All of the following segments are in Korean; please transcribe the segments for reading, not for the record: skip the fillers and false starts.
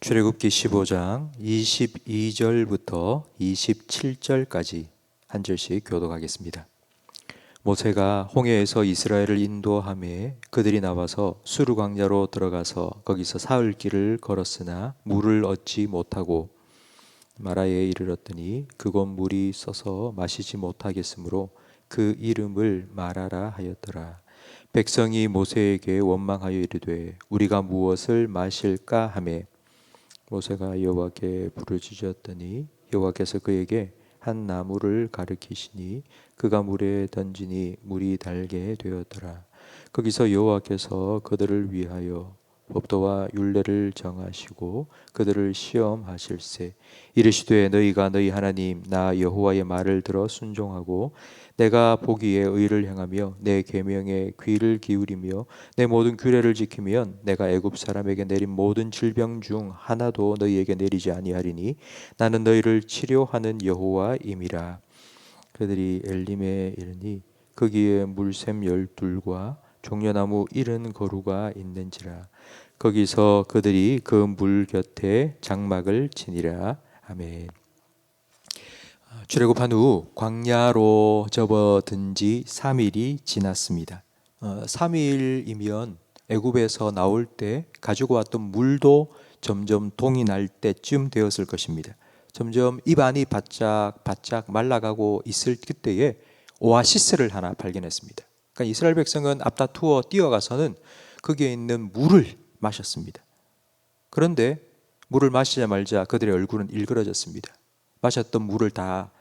출애굽기 15장 22절부터 27절까지 한 절씩 교독하겠습니다. 모세가 홍해에서 이스라엘을 인도하매 그들이 나와서 수르 광야로 들어가서 거기서 사흘 길을 걸었으나 물을 얻지 못하고 마라에 이르렀더니 그곳 물이 써서 마시지 못하겠으므로 그 이름을 마라라 하였더라. 백성이 모세에게 원망하여 이르되 우리가 무엇을 마실까 하매 모세가 여호와께 부르짖었더니 여호와께서 그에게 한 나무를 가리키시니 그가 물에 던지니 물이 달게 되었더라. 거기서 여호와께서 그들을 위하여 법도와 율례를 정하시고 그들을 시험하실세. 이르시되 너희가 너희 하나님 나 여호와의 말을 들어 순종하고 내가 보기에 의를 행하며 내 계명에 귀를 기울이며 내 모든 규례를 지키면 내가 애굽 사람에게 내린 모든 질병 중 하나도 너희에게 내리지 아니하리니 나는 너희를 치료하는 여호와임이라. 그들이 엘림에 이르니 거기에 물샘 12과 종려나무 70그루가 있는지라. 거기서 그들이 그 물 곁에 장막을 치니라. 아멘. 출애굽한 후 광야로 접어든 지 3일이 지났습니다. 3일이면 애굽에서 나올 때 가지고 왔던 물도 점점 동이 날 때쯤 되었을 것입니다. 점점 입안이 바짝 말라가고 있을 그때에 오아시스를 하나 발견했습니다. 그러니까 이스라엘 백성은 앞다투어 뛰어가서는 거기에 있는 물을 마셨습니다. 그런데 물을 마시자마자 그들의 얼굴은 일그러졌습니다. 마셨던 물을 다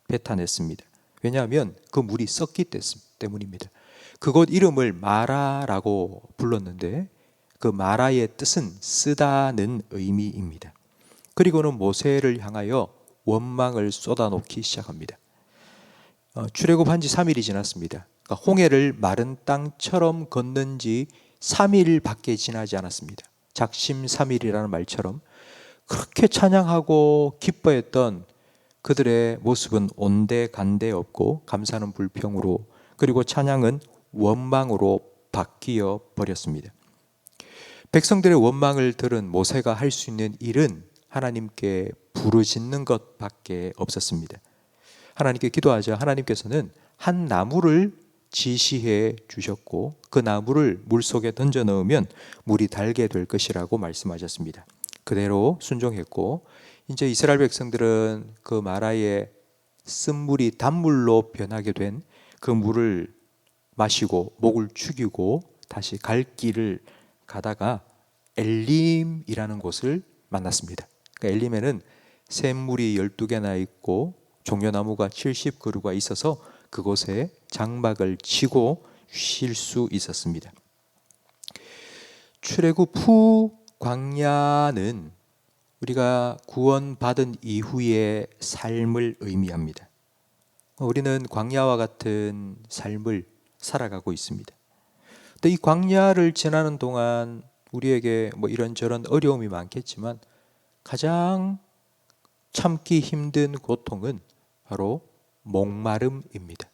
뱉어냈습니다. 왜냐하면 그 물이 썩기 때문입니다. 그곳 이름을 마라라고 불렀는데 그 마라의 뜻은 쓰다는 의미입니다. 그리고는 모세를 향하여 원망을 쏟아놓기 시작합니다. 출애굽한 지 3일이 지났습니다. 그러니까 홍해를 마른 땅처럼 걷는 지 3일밖에 지나지 않았습니다. 작심삼일이라는 말처럼 그렇게 찬양하고 기뻐했던 그들의 모습은 온데간데 없고 감사는 불평으로 그리고 찬양은 원망으로 바뀌어 버렸습니다. 백성들의 원망을 들은 모세가 할 수 있는 일은 하나님께 부르짖는 것밖에 없었습니다. 하나님께 기도하자 하나님께서는 한 나무를 지시해 주셨고 그 나무를 물속에 던져 넣으면 물이 달게 될 것이라고 말씀하셨습니다. 그대로 순종했고 이제 이스라엘 백성들은 그 마라의 쓴물이 단물로 변하게 된 그 물을 마시고 목을 축이고 다시 갈 길을 가다가 엘림이라는 곳을 만났습니다. 그러니까 엘림에는 샘물이 12개나 있고 종려나무가 70그루가 있어서 그곳에 장막을 치고 쉴 수 있었습니다. 출애굽 후 광야는 우리가 구원받은 이후의 삶을 의미합니다. 우리는 광야와 같은 삶을 살아가고 있습니다. 근데 이 광야를 지나는 동안 우리에게 이런저런 어려움이 많겠지만 가장 참기 힘든 고통은 바로 목마름입니다.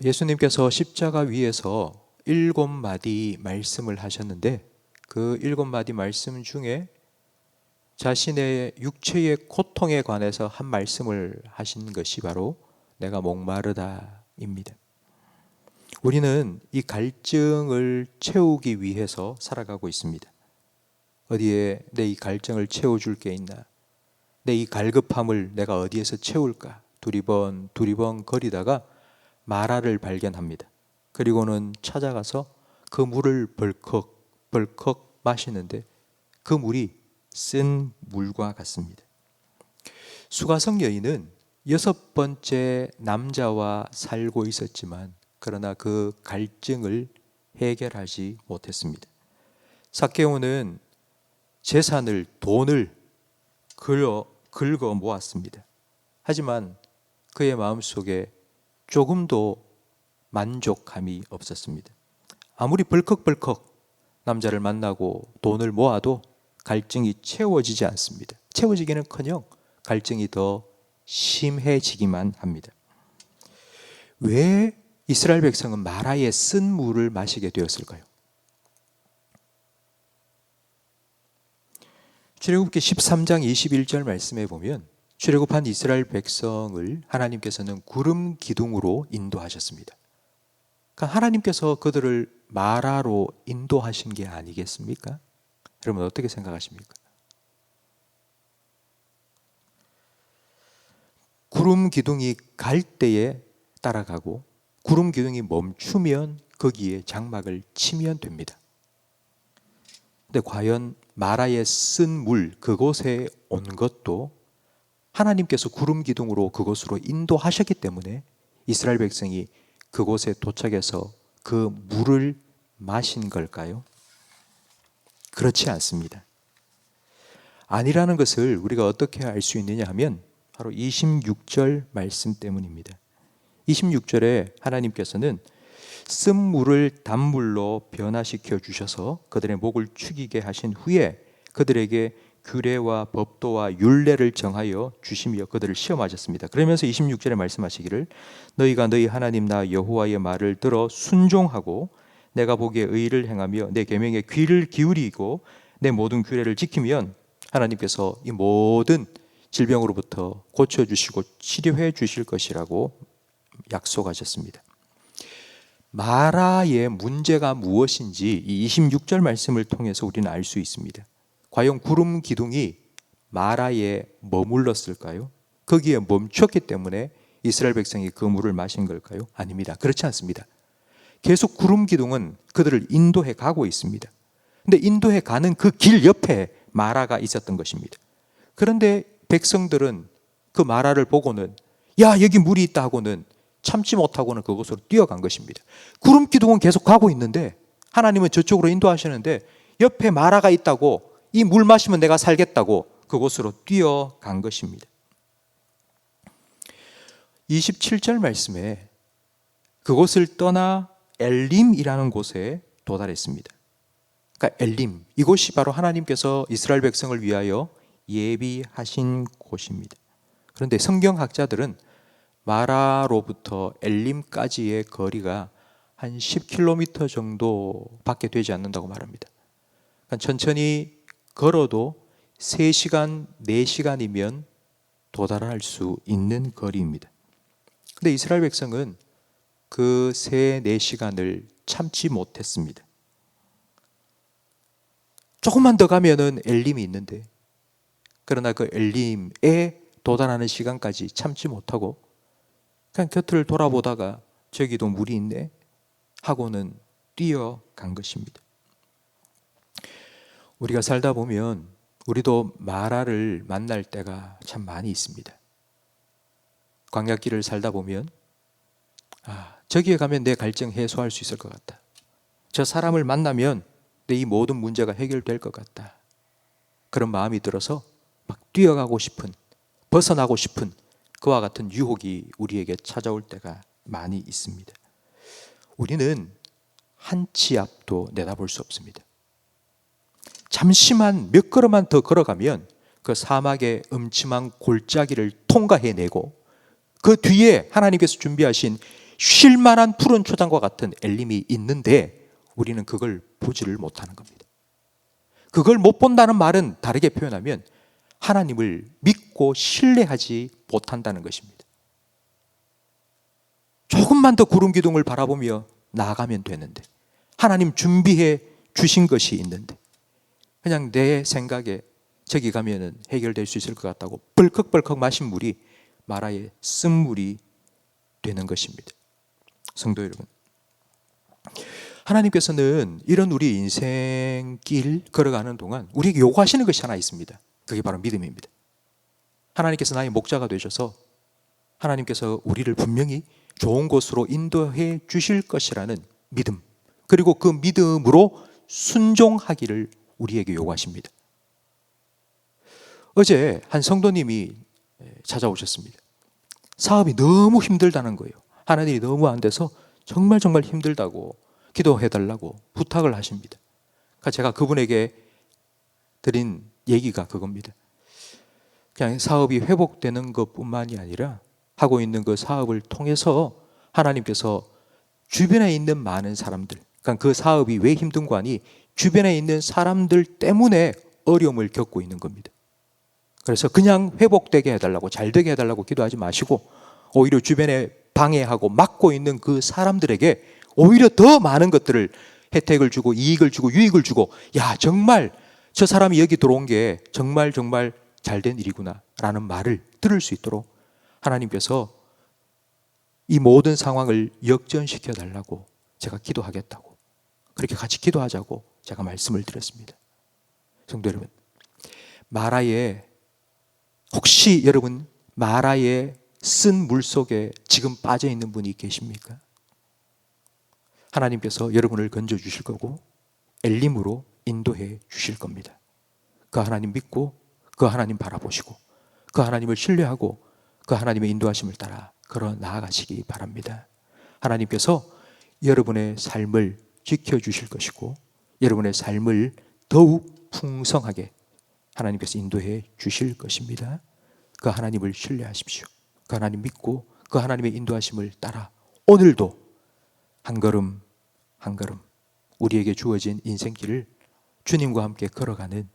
예수님께서 십자가 위에서 7마디 말씀을 하셨는데 그 7마디 말씀 중에 자신의 육체의 고통에 관해서 한 말씀을 하신 것이 바로 내가 목마르다입니다. 우리는 이 갈증을 채우기 위해서 살아가고 있습니다. 어디에 내 이 갈증을 채워줄 게 있나? 내 이 갈급함을 내가 어디에서 채울까? 두리번 거리다가 마라를 발견합니다. 그리고는 찾아가서 그 물을 벌컥 마시는데 그 물이 쓴 물과 같습니다. 수가성 여인은 6번째 남자와 살고 있었지만 그러나 그 갈증을 해결하지 못했습니다. 삭개오는 재산을 돈을 긁어 모았습니다. 하지만 그의 마음속에 조금도 만족감이 없었습니다. 아무리 벌컥벌컥 남자를 만나고 돈을 모아도 갈증이 채워지지 않습니다. 채워지기는커녕 갈증이 더 심해지기만 합니다. 왜 이스라엘 백성은 마라의 쓴 물을 마시게 되었을까요? 출애굽기 13장 21절 말씀에 보면 출애굽한 이스라엘 백성을 하나님께서는 구름 기둥으로 인도하셨습니다. 그러니까 하나님께서 그들을 마라로 인도하신 게 아니겠습니까? 여러분 어떻게 생각하십니까? 구름 기둥이 갈 때에 따라가고 구름 기둥이 멈추면 거기에 장막을 치면 됩니다. 근데 과연 마라에 쓴 물 그곳에 온 것도 하나님께서 구름 기둥으로 그곳으로 인도하셨기 때문에 이스라엘 백성이 그곳에 도착해서 그 물을 마신 걸까요? 그렇지 않습니다. 아니라는 것을 우리가 어떻게 알 수 있느냐 하면 바로 26절 말씀 때문입니다. 26절에 하나님께서는 쓴 물을 단물로 변화시켜 주셔서 그들의 목을 축이게 하신 후에 그들에게 규례와 법도와 율례를 정하여 주시며 그들을 시험하셨습니다. 그러면서 26절에 말씀하시기를 너희가 너희 하나님 나 여호와의 말을 들어 순종하고 내가 보기에 의를 행하며 내 계명에 귀를 기울이고 내 모든 규례를 지키면 하나님께서 이 모든 질병으로부터 고쳐주시고 치료해 주실 것이라고 약속하셨습니다. 마라의 문제가 무엇인지 이 26절 말씀을 통해서 우리는 알 수 있습니다. 과연 구름 기둥이 마라에 머물렀을까요? 거기에 멈췄기 때문에 이스라엘 백성이 그 물을 마신 걸까요? 아닙니다. 그렇지 않습니다. 계속 구름 기둥은 그들을 인도해 가고 있습니다. 그런데 인도해 가는 그 길 옆에 마라가 있었던 것입니다. 그런데 백성들은 그 마라를 보고는 야 여기 물이 있다 하고는 참지 못하고는 그곳으로 뛰어간 것입니다. 구름 기둥은 계속 가고 있는데 하나님은 저쪽으로 인도하시는데 옆에 마라가 있다고 이 물 마시면 내가 살겠다고 그곳으로 뛰어간 것입니다. 27절 말씀에 그곳을 떠나 엘림이라는 곳에 도달했습니다. 그러니까 엘림, 이곳이 바로 하나님께서 이스라엘 백성을 위하여 예비하신 곳입니다. 그런데 성경학자들은 마라로부터 엘림까지의 거리가 한 10km 정도밖에 되지 않는다고 말합니다. 그러니까 천천히 걸어도 3시간, 4시간이면 도달할 수 있는 거리입니다. 그런데 이스라엘 백성은 그 3, 4시간을 참지 못했습니다. 조금만 더 가면은 엘림이 있는데 그러나 그 엘림에 도달하는 시간까지 참지 못하고 그냥 곁을 돌아보다가 저기도 물이 있네 하고는 뛰어간 것입니다. 우리가 살다 보면 우리도 마라를 만날 때가 참 많이 있습니다. 광야길을 살다 보면 저기에 가면 내 갈증 해소할 수 있을 것 같다. 저 사람을 만나면 내 이 모든 문제가 해결될 것 같다. 그런 마음이 들어서 막 뛰어가고 싶은, 벗어나고 싶은 그와 같은 유혹이 우리에게 찾아올 때가 많이 있습니다. 우리는 한 치 앞도 내다볼 수 없습니다. 잠시만 몇 걸음만 더 걸어가면 그 사막의 음침한 골짜기를 통과해내고 그 뒤에 하나님께서 준비하신 쉴만한 푸른 초장과 같은 엘림이 있는데 우리는 그걸 보지를 못하는 겁니다. 그걸 못 본다는 말은 다르게 표현하면 하나님을 믿고 신뢰하지 못한다는 것입니다. 조금만 더 구름 기둥을 바라보며 나아가면 되는데 하나님 준비해 주신 것이 있는데 그냥 내 생각에 저기 가면은 해결될 수 있을 것 같다고 벌컥벌컥 마신 물이 마라의 쓴물이 되는 것입니다. 성도 여러분, 하나님께서는 이런 우리 인생길 걸어가는 동안 우리에게 요구하시는 것이 하나 있습니다. 그게 바로 믿음입니다. 하나님께서 나의 목자가 되셔서 하나님께서 우리를 분명히 좋은 곳으로 인도해 주실 것이라는 믿음, 그리고 그 믿음으로 순종하기를 우리에게 요구하십니다. 어제 한 성도님이 찾아오셨습니다. 사업이 너무 힘들다는 거예요. 하는 일이 너무 안 돼서 정말 힘들다고 기도해달라고 부탁을 하십니다. 그러니까 제가 그분에게 드린 얘기가 그겁니다. 그냥 사업이 회복되는 것뿐만이 아니라 하고 있는 그 사업을 통해서 하나님께서 주변에 있는 많은 사람들, 그러니까 그 사업이 왜 힘든 거 아니 주변에 있는 사람들 때문에 어려움을 겪고 있는 겁니다. 그래서 그냥 회복되게 해달라고, 잘 되게 해달라고 기도하지 마시고 오히려 주변에 방해하고 막고 있는 그 사람들에게 오히려 더 많은 것들을, 혜택을 주고 이익을 주고 유익을 주고, 야 정말 저 사람이 여기 들어온 게 정말 잘된 일이구나 라는 말을 들을 수 있도록 하나님께서 이 모든 상황을 역전시켜 달라고 제가 기도하겠다고, 그렇게 같이 기도하자고 제가 말씀을 드렸습니다. 성도 여러분, 마라에, 혹시 여러분 마라에 쓴 물 속에 지금 빠져 있는 분이 계십니까? 하나님께서 여러분을 건져 주실 거고 엘림으로 인도해 주실 겁니다. 그 하나님 믿고 그 하나님 바라보시고 그 하나님을 신뢰하고 그 하나님의 인도하심을 따라 걸어 나아가시기 바랍니다. 하나님께서 여러분의 삶을 지켜주실 것이고 여러분의 삶을 더욱 풍성하게 하나님께서 인도해 주실 것입니다. 그 하나님을 신뢰하십시오. 그 하나님 믿고 그 하나님의 인도하심을 따라 오늘도 한 걸음 한 걸음 우리에게 주어진 인생길을 주님과 함께 걸어가는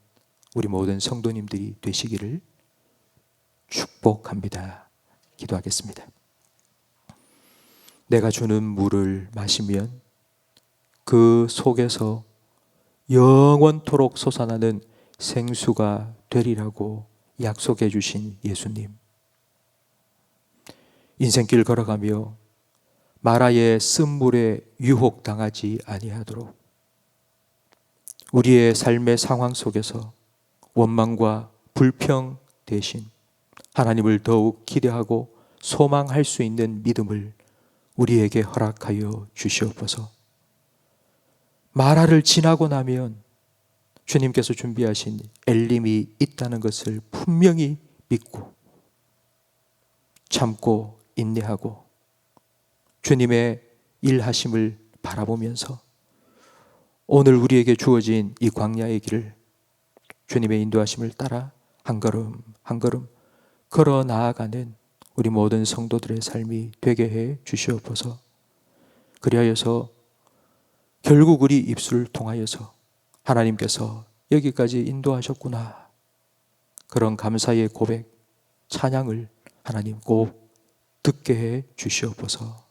우리 모든 성도님들이 되시기를 축복합니다. 기도하겠습니다. 내가 주는 물을 마시면 그 속에서 영원토록 솟아나는 생수가 되리라고 약속해 주신 예수님, 인생길 걸어가며 마라의 쓴물에 유혹당하지 아니하도록 우리의 삶의 상황 속에서 원망과 불평 대신 하나님을 더욱 기대하고 소망할 수 있는 믿음을 우리에게 허락하여 주시옵소서. 마라를 지나고 나면 주님께서 준비하신 엘림이 있다는 것을 분명히 믿고 참고 인내하고 주님의 일하심을 바라보면서 오늘 우리에게 주어진 이 광야의 길을 주님의 인도하심을 따라 한 걸음 한 걸음 걸어 나아가는 우리 모든 성도들의 삶이 되게 해 주시옵소서. 그리하여서 결국 우리 입술을 통하여서 하나님께서 여기까지 인도하셨구나, 그런 감사의 고백, 찬양을 하나님 꼭 듣게 해 주시옵소서.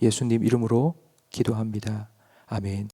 예수님 이름으로 기도합니다. 아멘.